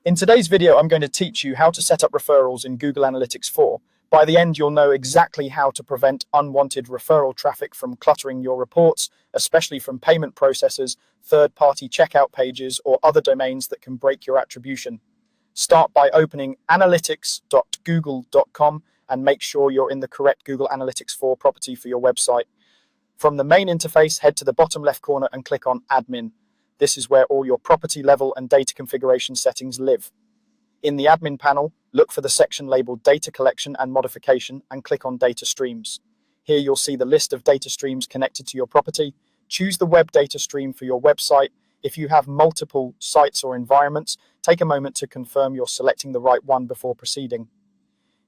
In today's video, I'm going to teach you how to set up referrals in Google Analytics 4. By the end, you'll know exactly how to prevent unwanted referral traffic from cluttering your reports, especially from payment processors, third-party checkout pages, or other domains that can break your attribution. Start by opening analytics.google.com and make sure you're in the correct Google Analytics 4 property for your website. From the main interface, head to the bottom left corner and click on Admin. This is where all your property level and data configuration settings live. In the admin panel, look for the section labeled Data Collection and Modification and click on Data Streams. Here you'll see the list of data streams connected to your property. Choose the web data stream for your website. If you have multiple sites or environments, take a moment to confirm you're selecting the right one before proceeding.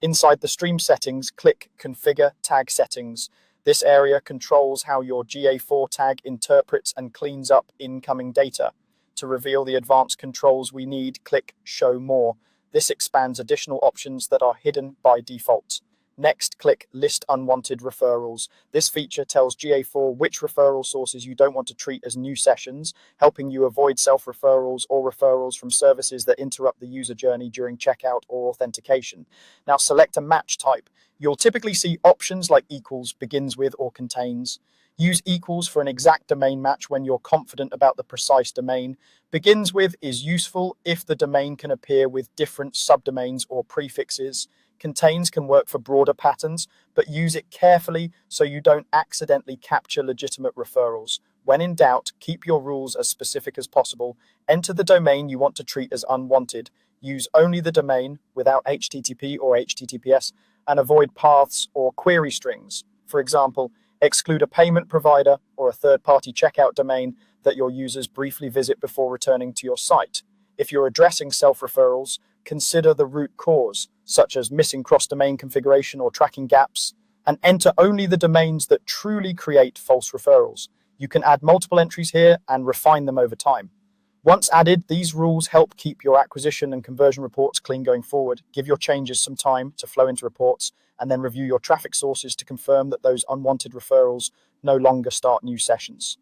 Inside the stream settings, click Configure Tag Settings. This area controls how your GA4 tag interprets and cleans up incoming data. To reveal the advanced controls we need, click Show More. This expands additional options that are hidden by default. Next, click List Unwanted Referrals. This feature tells GA4 which referral sources you don't want to treat as new sessions, helping you avoid self-referrals or referrals from services that interrupt the user journey during checkout or authentication. Now select a match type. You'll typically see options like equals, begins with, or contains. Use equals for an exact domain match when you're confident about the precise domain. Begins with is useful if the domain can appear with different subdomains or prefixes. Contains can work for broader patterns, but use it carefully so you don't accidentally capture legitimate referrals. When in doubt, keep your rules as specific as possible. Enter the domain you want to treat as unwanted. Use only the domain without HTTP or HTTPS, and avoid paths or query strings. For example, exclude a payment provider or a third-party checkout domain that your users briefly visit before returning to your site. If you're addressing self-referrals, consider the root cause, such as missing cross-domain configuration or tracking gaps, and enter only the domains that truly create false referrals. You can add multiple entries here and refine them over time. Once added, these rules help keep your acquisition and conversion reports clean going forward. Give your changes some time to flow into reports, and then review your traffic sources to confirm that those unwanted referrals no longer start new sessions.